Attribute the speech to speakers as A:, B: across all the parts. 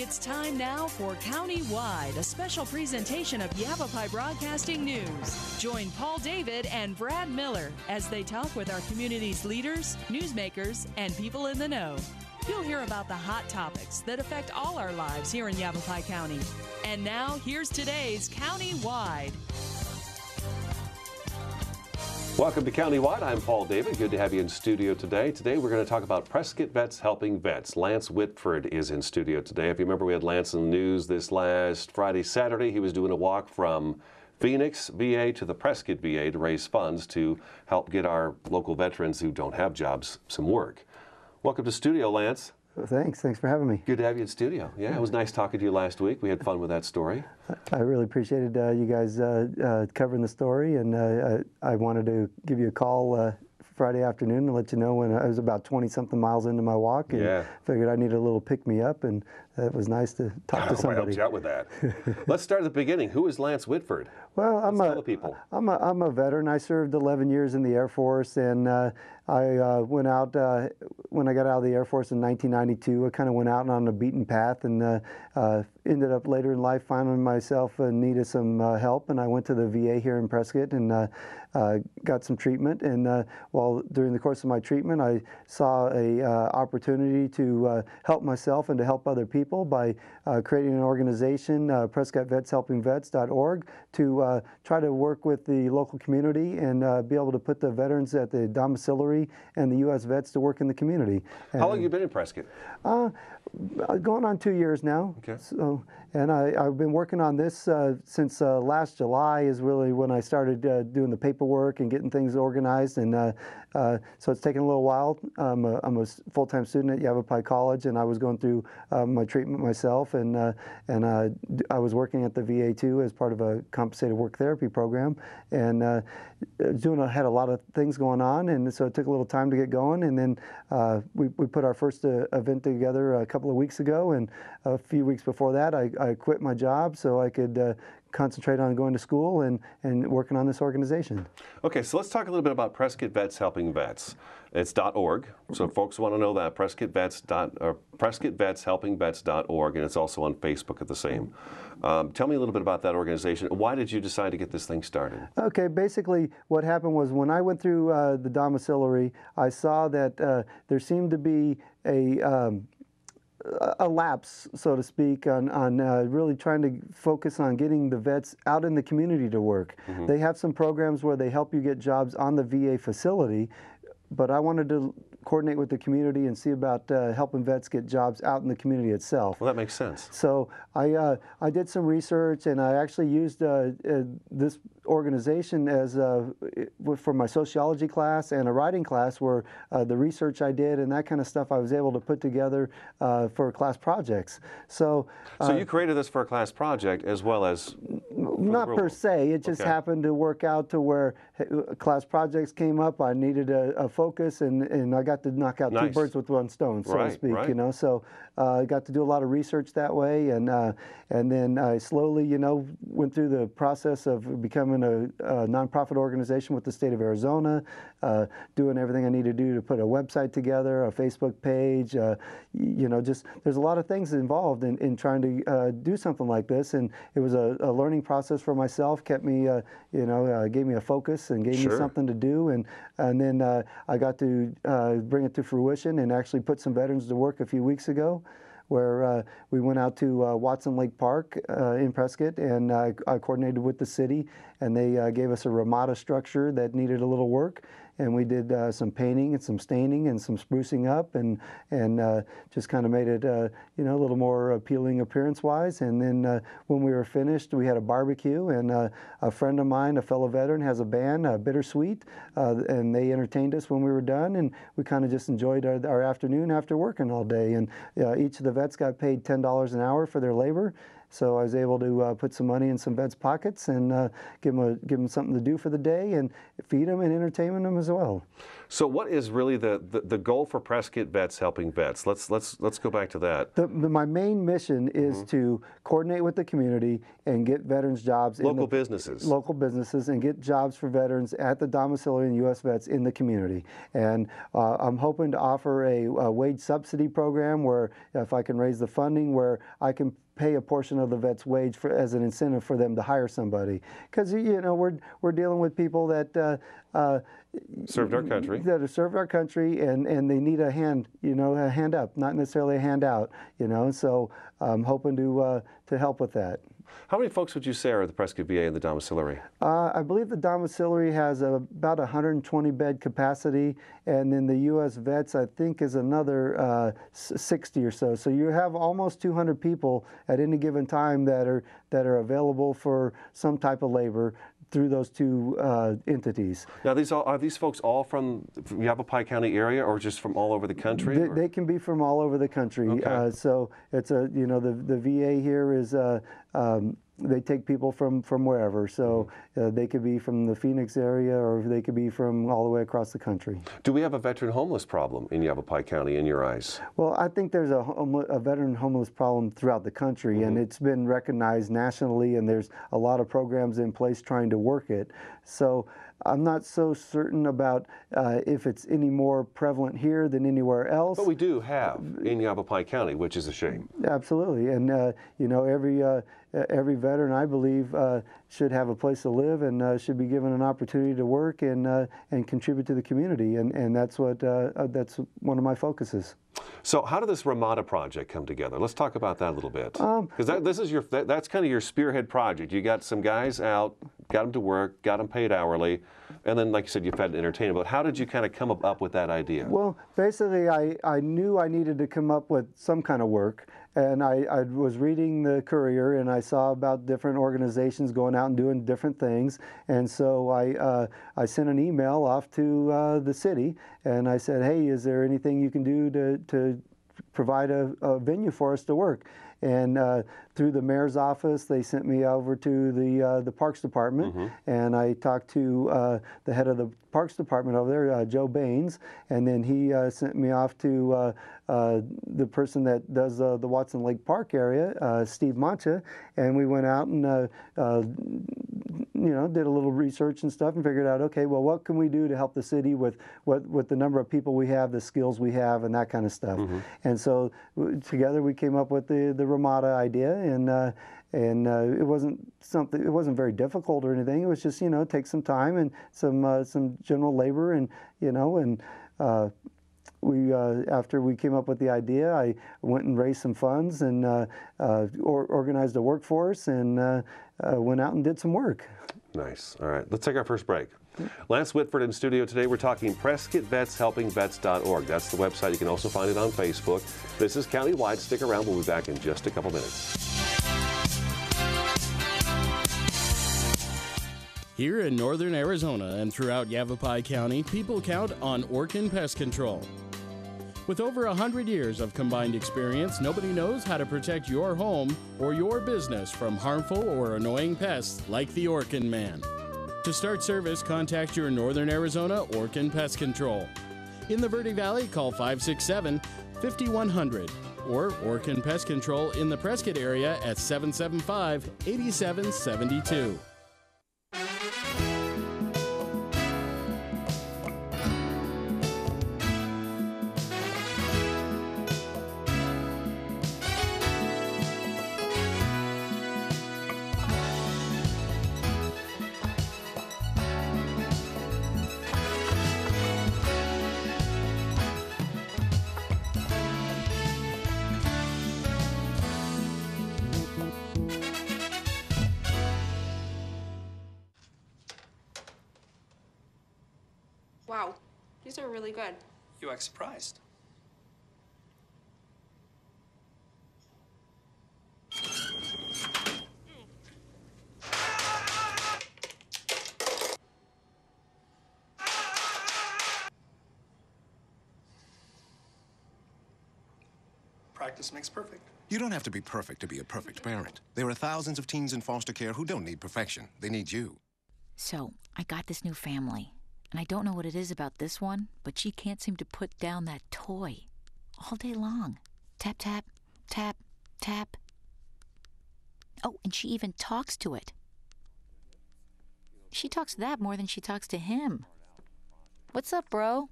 A: It's time now for County-Wide, a special presentation of Yavapai Broadcasting News. Join Paul David and Brad Miller as they talk with our community's leaders, newsmakers, and people in the know. You'll hear about the hot topics that affect all our lives here in Yavapai County. And now, here's today's County-Wide.
B: Welcome to County-Wide. I'm Paul David. Good to have you in studio today. Today we're going to talk about Prescott Vets Helping Vets. Lance Whitford is in studio today. If you remember, we had Lance in the news this last Friday, Saturday. He was doing a walk from Phoenix VA to the Prescott VA to raise funds to help get our local veterans who don't have jobs some work. Welcome to studio, Lance.
C: Thanks for having me.
B: Good to have you in studio. Yeah, it was nice talking to you last week. We had fun with that story.
C: I really appreciated you guys covering the story, and I wanted to give you a call Friday afternoon to let you know when I was about 20-something miles into my walk, and figured I needed a little pick-me-up, and it was nice to talk to somebody.
B: I helped you out with that. Let's start at the beginning. Who is Lance Whitford?
C: Well, I'm a veteran. I served 11 years in the Air Force, and I went out when I got out of the Air Force in 1992. I kind of went out on a beaten path, and ended up later in life finding myself needed some help, and I went to the VA here in Prescott and got some treatment. And while during the course of my treatment, I saw a opportunity to help myself and to help other people by creating an organization, Prescott Vets Helping Vets.org, to try to work with the local community and be able to put the veterans at the domiciliary and the U.S. vets to work in the community. And,
B: how long have you been in Prescott?
C: Going on 2 years now.
B: Okay.
C: So, and I've been working on this since last July is really when I started doing the paperwork and getting things organized, and so it's taken a little while. I'm a full-time student at Yavapai College, and I was going through my treatment myself, and I was working at the VA too as part of a compensated work therapy program, and had a lot of things going on, and so it took a little time to get going, and then we put our first event together a couple of weeks ago, and a few weeks before that I quit my job so I could concentrate on going to school and working on this organization.
B: Okay, so let's talk a little bit about Prescott Vets Helping Vets. It's .org, so if folks want to know that, Prescott Vets Helping Vets.org, and it's also on Facebook at the same. Tell me a little bit about that organization. Why did you decide to get this thing started?
C: Okay, basically what happened was when I went through the domiciliary, I saw that there seemed to be a lapse, so to speak, on really trying to focus on getting the vets out in the community to work. Mm-hmm. They have some programs where they help you get jobs on the VA facility, but I wanted to coordinate with the community and see about helping vets get jobs out in the community itself.
B: Well, that makes sense.
C: So I did some research, and I actually used this organization as for my sociology class and a writing class, where the research I did and that kind of stuff I was able to put together for class projects. So
B: you created this for a class project as well as
C: not per se. It just happened to work out to where class projects came up. I needed a focus, and I got to knock out two birds with one stone, so to speak. You know, so I got to do a lot of research that way, and then I slowly, went through the process of becoming a nonprofit organization with the state of Arizona, doing everything I need to do to put a website together, a Facebook page. Just there's a lot of things involved in trying to do something like this, and it was a learning process for myself. Kept me, gave me a focus and gave me something to do, and then I got to bring it to fruition and actually put some veterans to work a few weeks ago, where we went out to Watson Lake Park in Prescott, and I coordinated with the city, and they gave us a ramada structure that needed a little work, and we did some painting and some staining and some sprucing up, and just kind of made it a little more appealing appearance-wise. And then when we were finished, we had a barbecue, and a friend of mine, a fellow veteran, has a band, Bittersweet, and they entertained us when we were done, and we kind of just enjoyed our afternoon after working all day. And each of the vets got paid $10 an hour for their labor. So I was able to put some money in some vets' pockets and give them something to do for the day, and feed them and entertain them as well.
B: So what is really the goal for Prescott Vets Helping Vets? Let's go back to that.
C: My main mission is to coordinate with the community and get veterans jobs.
B: Local businesses.
C: Local businesses, and get jobs for veterans at the domiciliary and U.S. vets in the community. And I'm hoping to offer a wage subsidy program where if I can raise the funding where I can pay a portion of the vet's wage as an incentive for them to hire somebody. Because, you know, we're dealing with people that
B: served our country.
C: That have served our country, and they need a hand, you know, a hand up, not necessarily a hand out, you know. So I'm hoping to help with that.
B: How many folks would you say are at the Prescott VA in the domiciliary?
C: I believe the domiciliary has about 120 bed capacity, and then the U.S. Vets, I think, is another 60 or so. So you have almost 200 people at any given time that are available for some type of labor through those two entities.
B: Now, are these folks all from Yavapai County area, or just from all over the country?
C: They can be from all over the country.
B: Okay.
C: So it's the VA here is they take people from wherever. So they could be from the Phoenix area, or they could be from all the way across the country.
B: Do we have a veteran homeless problem in Yavapai County, in your eyes?
C: Well, I think there's a veteran homeless problem throughout the country, and it's been recognized nationally, and there's a lot of programs in place trying to work it. So I'm not so certain about if it's any more prevalent here than anywhere else.
B: But we do have in Yavapai County, which is a shame.
C: Absolutely, and you know, every veteran, I believe, should have a place to live and should be given an opportunity to work and contribute to the community, and that's that's one of my focuses.
B: So how did this Ramada project come together? Let's talk about that a little bit. Because that's kind of your spearhead project. You got some guys out, got them to work, got them paid hourly, and then, like you said, you've had entertainment. But how did you kind of come up with that idea?
C: Well, basically, I knew I needed to come up with some kind of work, and I was reading the Courier, and I saw about different organizations going out and doing different things, and so I sent an email off to the city, and I said, hey, is there anything you can do to provide a venue for us to work? And through the mayor's office, they sent me over to the Parks Department, and I talked to the head of the Parks Department over there, Joe Baines, and then he sent me off to the person that does the Watson Lake Park area, Steve Mancha, and we went out and you know, did a little research and stuff and figured out, okay, well, what can we do to help the city with the number of people we have, the skills we have, and that kind of stuff. And so together we came up with the Ramada idea, and it wasn't very difficult or anything. It was just, you know, take some time and some general labor, and you know, and after we came up with the idea, I went and raised some funds and organized a workforce and went out and did some work.
B: Nice. All right, let's take our first break. Lance Whitford in studio today. We're talking Prescott Vets Helping Vets.org. That's the website. You can also find it on Facebook. This is Countywide. Stick around. We'll be back in just a couple minutes.
D: Here in northern Arizona and throughout Yavapai County, people count on Orkin Pest Control. With over 100 years of combined experience, nobody knows how to protect your home or your business from harmful or annoying pests like the Orkin Man. To start service, contact your Northern Arizona Orkin Pest Control. In the Verde Valley, call 567-5100 or Orkin Pest Control in the Prescott area at 775-8772.
E: Wow, these are really good.
F: You act surprised. Practice makes perfect.
G: You don't have to be perfect to be a perfect parent. There are thousands of teens in foster care who don't need perfection. They need you.
H: So, I got this new family. And I don't know what it is about this one, but she can't seem to put down that toy all day long. Tap, tap, tap, tap. Oh, and she even talks to it. She talks to that more than she talks to him. What's up, bro?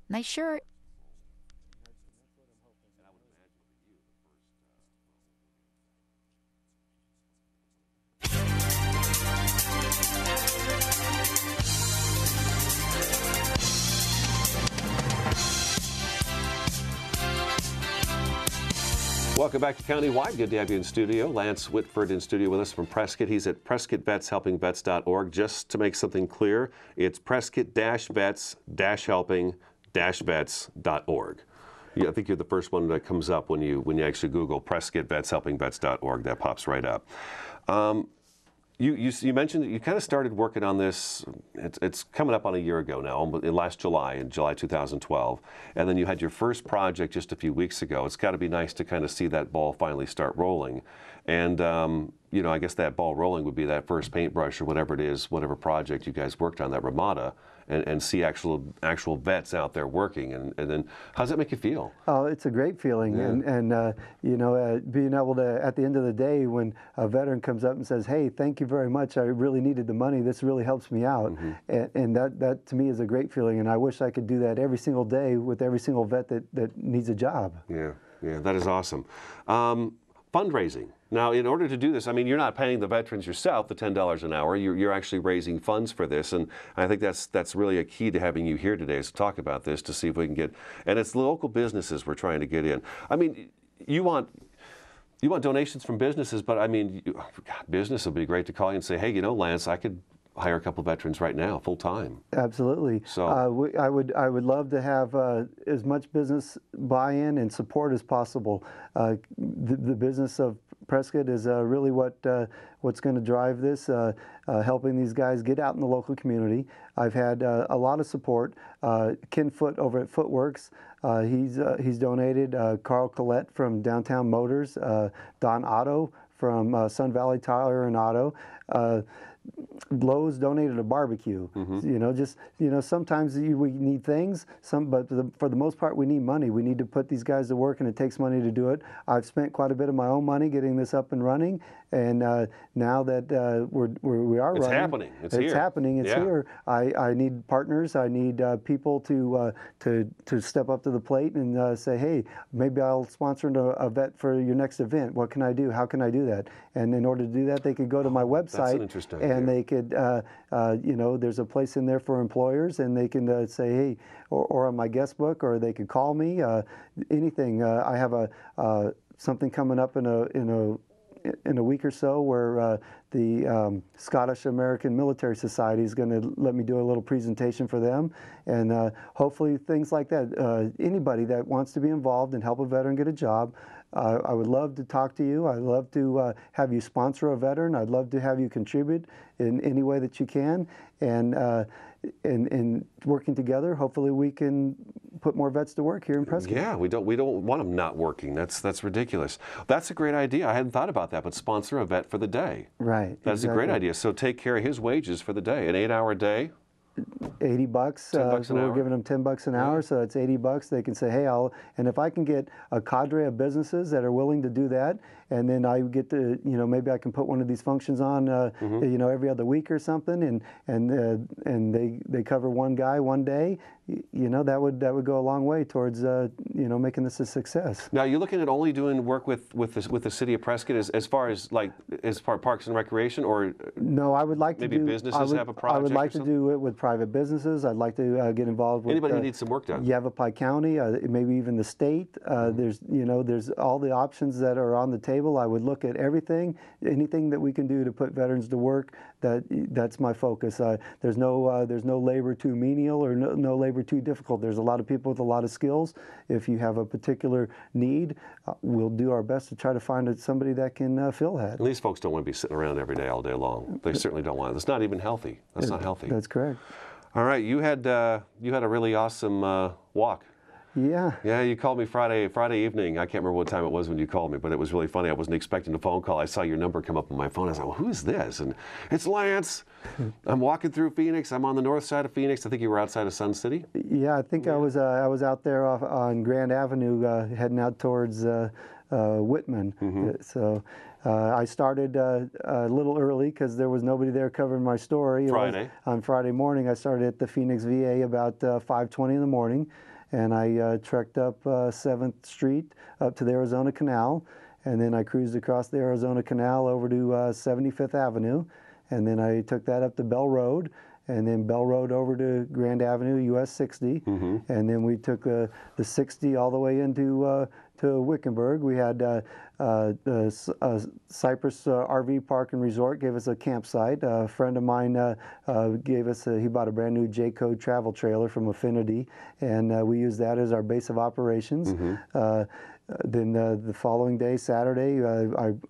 H: Nice shirt.
B: Welcome back to Countywide. Good to have you in studio. Lance Whitford in studio with us from Prescott. He's at PrescottVetsHelpingVets.org. Just to make something clear, it's Prescott-Vets-Helping-Vets.org. Yeah, I think you're the first one that comes up when you actually Google PrescottVetsHelpingVets.org. That pops right up. You mentioned that you kind of started working on this, it's coming up on a year ago now, last July, in July 2012, and then you had your first project just a few weeks ago. It's got to be nice to kind of see that ball finally start rolling. And, you know, I guess that ball rolling would be that first paintbrush or whatever it is, whatever project you guys worked on, that Ramada, and see actual vets out there working. And then how does that make you feel?
C: Oh, it's a great feeling. Yeah. And you know, being able to, at the end of the day, when a veteran comes up and says, hey, thank you very much, I really needed the money, this really helps me out. Mm-hmm. And that to me is a great feeling. And I wish I could do that every single day with every single vet that needs a job. Yeah,
B: that is awesome. Fundraising. Now, in order to do this, I mean, you're not paying the veterans yourself the $10 an hour. You're actually raising funds for this, and I think that's really a key to having you here today is to talk about this, to see if we can get, and it's local businesses we're trying to get in. I mean, you want donations from businesses, but I mean, business would be great to call you and say, hey, you know, Lance, I could hire a couple of veterans right now, full time.
C: Absolutely. So I would love to have as much business buy-in and support as possible. The business of Prescott is really what's going to drive this, helping these guys get out in the local community. I've had a lot of support. Ken Foote over at Footworks, he's donated. Carl Collette from Downtown Motors, Don Otto from Sun Valley Tire and Auto. Lowe's donated a barbecue. Mm-hmm. Sometimes we need things, but for the most part we need money. We need to put these guys to work, and it takes money to do it. I've spent quite a bit of my own money getting this up and running, and now that we are
B: it's
C: running,
B: happening. It's
C: happening. It's here. I need partners. I need people to step up to the plate and say, hey, maybe I'll sponsor a vet for your next event. What can I do? How can I do that? And in order to do that, they could go to my website. That's interesting. And they could, there's a place in there for employers, and they can say, hey, or on my guest book, or they could call me, anything. I have something coming up in a week or so where the Scottish American Military Society is going to let me do a little presentation for them, and hopefully things like that. Anybody that wants to be involved and help a veteran get a job, I would love to talk to you. I'd love to have you sponsor a veteran. I'd love to have you contribute in any way that you can, and working together, hopefully we can put more vets to work here in Prescott.
B: Yeah, we don't want them not working. That's ridiculous. That's a great idea. I hadn't thought about that, but sponsor a vet for the day.
C: Right.
B: That's exactly a great idea. So take care of his wages for the day, an 8-hour day.
C: $80. $10
B: an hour.
C: We're giving them $10 an hour, so that's $80. They can say, hey, and if I can get a cadre of businesses that are willing to do that, and then I get to, maybe I can put one of these functions on, every other week or something, and they cover one guy one day, that would go a long way towards, making this a success.
B: Now, you're looking at only doing work with the city of Prescott as far as Parks and Recreation, or
C: no? I would like
B: maybe
C: to
B: businesses have a project.
C: I would like to do it with private businesses. I'd like to get involved with
B: anybody who needs some work done.
C: Yavapai County, maybe even the state. There's all the options that are on the table. I would look at everything, anything that we can do to put veterans to work. That's my focus. There's no labor too menial or no labor too difficult. There's a lot of people with a lot of skills. If you have a particular need, we'll do our best to try to find somebody that can fill that.
B: And these folks don't want to be sitting around every day all day long. They certainly don't want it. It's not even healthy. That's not healthy.
C: That's correct.
B: All right, you had a really awesome walk.
C: Yeah.
B: Yeah, you called me Friday evening. I can't remember what time it was when you called me, but it was really funny. I wasn't expecting a phone call. I saw your number come up on my phone. I was like, well, who is this? And it's Lance. I'm walking through Phoenix. I'm on the north side of Phoenix. I think you were outside of Sun City.
C: Yeah, I think I was out there on Grand Avenue heading out towards Whitman. So I started a little early because there was nobody there covering my story. On Friday morning, I started at the Phoenix VA about 5:20 in the morning. And I trekked up 7th Street up to the Arizona Canal, and then I cruised across the Arizona Canal over to 75th Avenue, and then I took that up to Bell Road, and then Bell Road over to Grand Avenue, US 60, and then we took the 60 all the way into to Wickenburg. We had the Cypress RV Park and Resort gave us a campsite. A friend of mine gave us, he bought a brand new J-Code travel trailer from Affinity, and we used that as our base of operations. Then the following day, Saturday,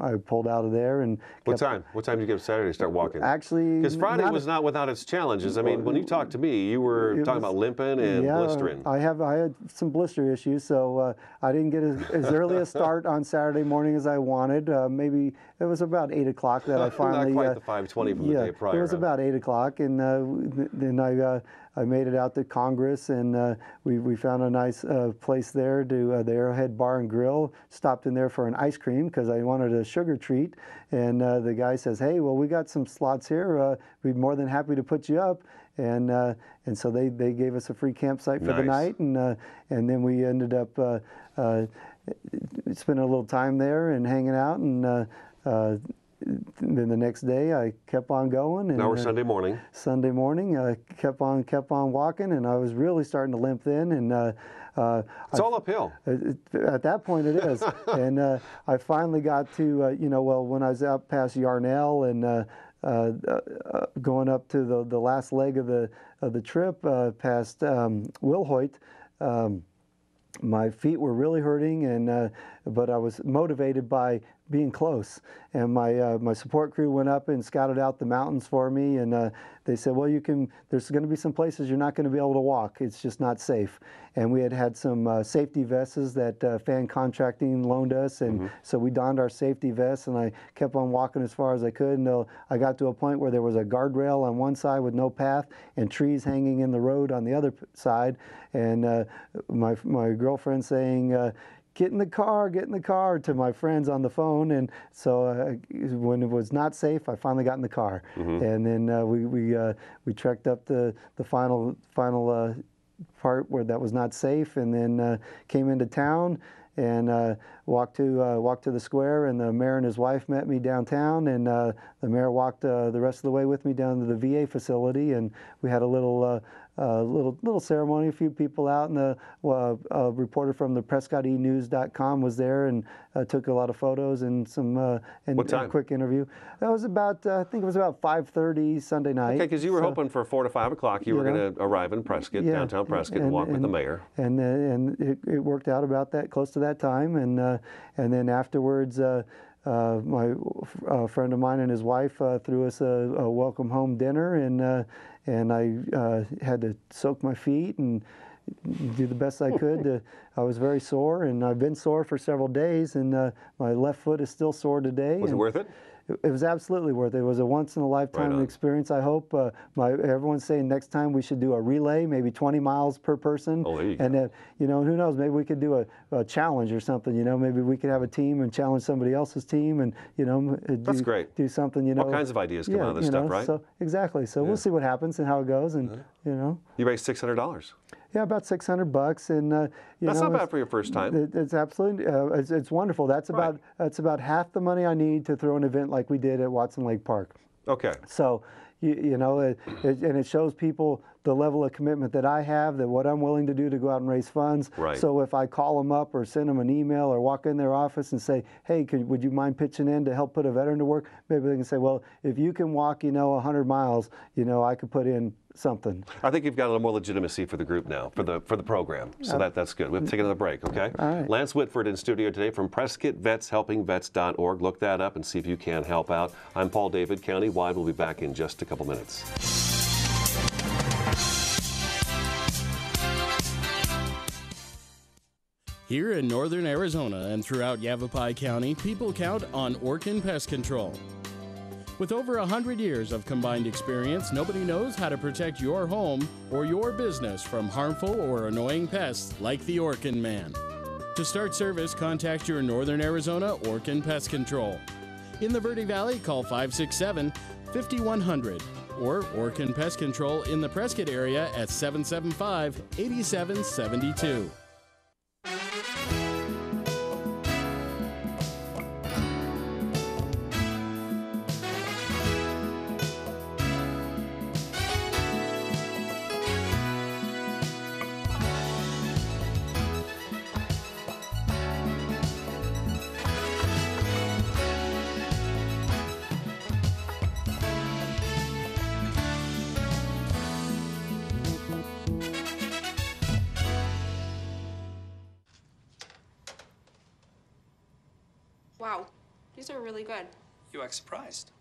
C: I pulled out of there and.
B: What time? What time did you get up Saturday to start walking?
C: Actually,
B: because Friday was not without its challenges. I mean, when you talked to me, you were talking about limping and blistering.
C: I had some blister issues, so I didn't get as early a start on Saturday morning as I wanted. Maybe it was about 8 o'clock that I finally.
B: Not quite the 5:20 from the day prior.
C: It was about 8 o'clock, and then I made it out to Congress, and we found a nice place there to the Arrowhead Bar and Grill. Stopped in there for an ice cream because I wanted a sugar treat, and the guy says, "Hey, well, we got some slots here. We'd be more than happy to put you up." And so they gave us a free campsite for the night, and then we ended up spending a little time there and hanging out, and then the next day I kept on going. And
B: now we're Sunday morning.
C: Sunday morning, I kept on walking, and I was really starting to limp then, and
B: it's all uphill.
C: At that point, it is. And I finally got to when I was out past Yarnell and going up to the last leg of the trip past Wilhoit. My feet were really hurting, and but I was motivated by being close. And my support crew went up and scouted out the mountains for me, and they said, well, there's going to be some places you're not going to be able to walk. It's just not safe. And we had some safety vests that Fan Contracting loaned us, and so we donned our safety vests, and I kept on walking as far as I could until I got to a point where there was a guardrail on one side with no path and trees hanging in the road on the other side, and my girlfriend saying, get in the car to my friends on the phone. And so when it was not safe, I finally got in the car. And then we trekked up the final part where that was not safe, and then came into town and walked to the square, and the mayor and his wife met me downtown, and the mayor walked the rest of the way with me down to the VA facility, and we had a little ceremony. A few people out, and a reporter from the PrescottEnews.com was there and took a lot of photos and some a quick interview. That was about I think it was about 5:30 Sunday night.
B: Okay, because you were hoping for 4 to 5 o'clock. You were going to arrive in Prescott, downtown Prescott, and walk with the mayor.
C: And it worked out about that, close to that time, and then afterwards. My friend of mine and his wife threw us a welcome home dinner, and I had to soak my feet and do the best I could. I was very sore, and I've been sore for several days, and my left foot is still sore today.
B: Was it worth it?
C: It was absolutely worth it. It was a once-in-a-lifetime experience, I hope. Everyone's saying next time we should do a relay, maybe 20 miles per person.
B: Oh, there you
C: go. And, who knows, maybe we could do a challenge or something, maybe we could have a team and challenge somebody else's team and,
B: That's great.
C: Do something,
B: All kinds of ideas come out of this stuff, right?
C: So, exactly. So we'll see what happens and how it goes, and,
B: You raised $600.
C: Yeah, about $600, and
B: that's not bad for your first time.
C: It's absolutely it's wonderful. That's about half the money I need to throw an event like we did at Watson Lake Park.
B: Okay.
C: So, and it shows people the level of commitment that I have, that what I'm willing to do to go out and raise funds.
B: Right.
C: So if I call them up or send them an email or walk in their office and say, hey, would you mind pitching in to help put a veteran to work? Maybe they can say, well, if you can walk, 100 miles, I could put in something.
B: I think you've got a little more legitimacy for the group now, for the program. So that's good. We have to take another break, okay?
C: All right.
B: Lance Whitford in studio today from PrescottVetsHelpingVets.org. Look that up and see if you can help out. I'm Paul David, County-wide. We'll be back in just a couple minutes.
D: Here in northern Arizona and throughout Yavapai County, people count on Orkin Pest Control. With over 100 years of combined experience, nobody knows how to protect your home or your business from harmful or annoying pests like the Orkin Man. To start service, contact your Northern Arizona Orkin Pest Control. In the Verde Valley, call 567-5100 or Orkin Pest Control in the Prescott area at 775-8772.
E: Wow, these are really good.
F: You act surprised.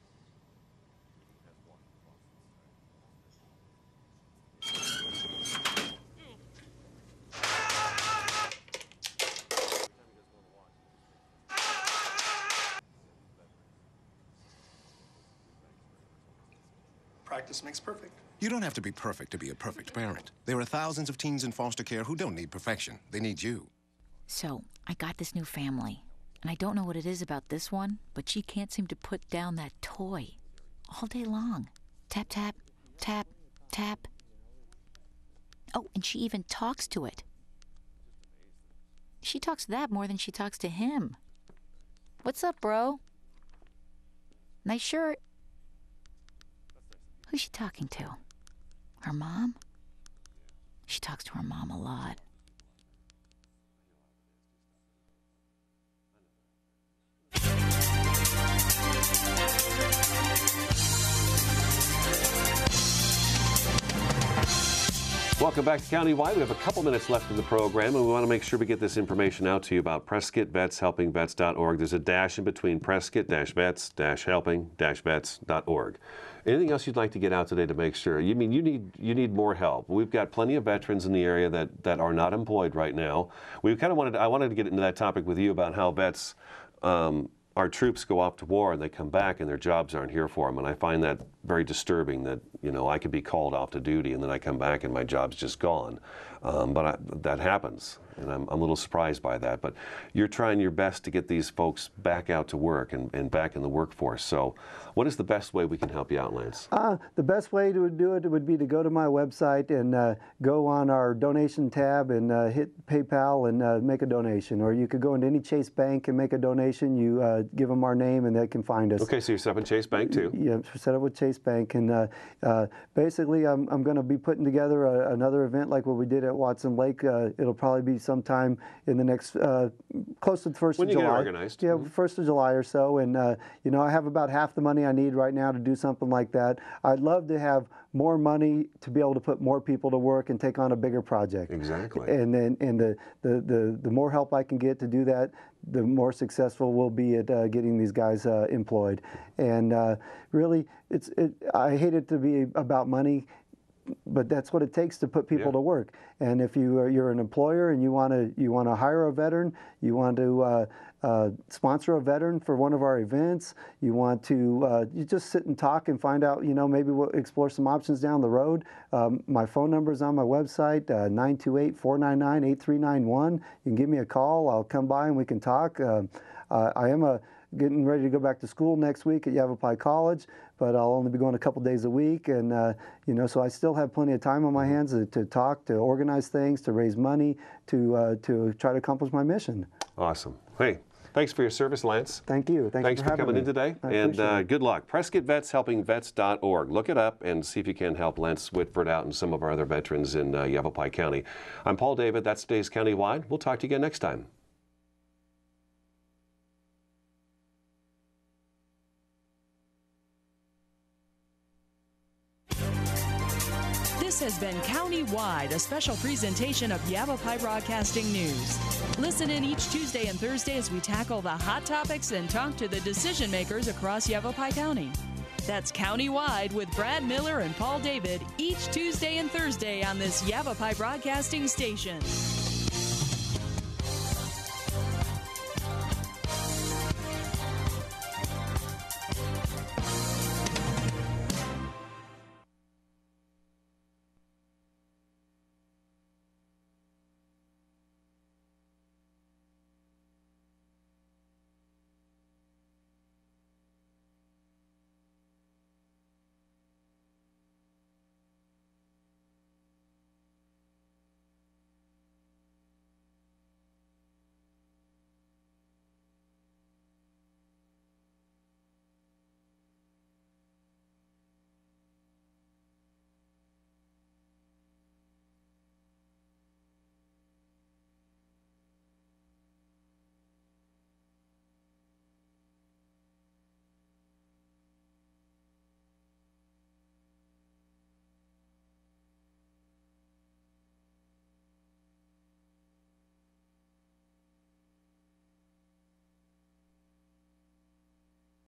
F: Practice makes perfect.
G: You don't have to be perfect to be a perfect parent. There are thousands of teens in foster care who don't need perfection. They need you.
H: So, I got this new family. And I don't know what it is about this one, but she can't seem to put down that toy all day long. Tap, tap, tap, tap. Oh, and she even talks to it. She talks to that more than she talks to him. What's up, bro? Nice shirt. Who's she talking to? Her mom? She talks to her mom a lot.
B: Welcome back to Countywide. We have a couple minutes left in the program, and we want to make sure we get this information out to you about Prescott Vets, helpingvets.org. There's a dash in between Prescott-Vets-Helping-Vets.org. Anything else you'd like to get out today to make sure? You mean you need more help? We've got plenty of veterans in the area that are not employed right now. I wanted to get into that topic with you about how vets, our troops go off to war and they come back and their jobs aren't here for them, and I find that very disturbing that, I could be called off to duty and then I come back and my job's just gone. That happens, and I'm a little surprised by that. But you're trying your best to get these folks back out to work and back in the workforce. So what is the best way we can help you out, Lance?
C: The best way to do it would be to go to my website and go on our donation tab and hit PayPal and make a donation. Or you could go into any Chase Bank and make a donation. You give them our name and they can find us.
B: Okay, so you're set up in Chase Bank too?
C: Yeah, set up with Chase Bank. And basically I'm going to be putting together another event like what we did at Watson Lake. It'll probably be sometime in the next, close to the 1st of July.
B: When you get it organized.
C: Yeah, 1st of July or so. And, I have about half the money I need right now to do something like that. I'd love to have more money to be able to put more people to work and take on a bigger project.
B: Exactly.
C: And then the more help I can get to do that, the more successful we'll be at getting these guys employed. And really, I hate it to be about money, but that's what it takes to put people to work. And if you're an employer and you want to hire a veteran, you want to sponsor a veteran for one of our events, you want to you just sit and talk and find out, maybe we'll explore some options down the road. My phone number is on my website, 928-499-8391. You can give me a call. I'll come by and we can talk. I am getting ready to go back to school next week at Yavapai College, but I'll only be going a couple days a week, and so I still have plenty of time on my hands to talk, to organize things, to raise money, to try to accomplish my mission.
B: Awesome. Hey, thanks for your service, Lance.
C: Thank you. Thanks for
B: coming in today, and good luck. Prescott Vets, helpingvets.org. Look it up and see if you can help Lance Whitford out and some of our other veterans in Yavapai County. I'm Paul David. That's today's Countywide. We'll talk to you again next time.
A: This has been Countywide, a special presentation of Yavapai Broadcasting News. Listen in each Tuesday and Thursday as we tackle the hot topics and talk to the decision makers across Yavapai County. That's Countywide with Brad Miller and Paul David each Tuesday and Thursday on this Yavapai Broadcasting station.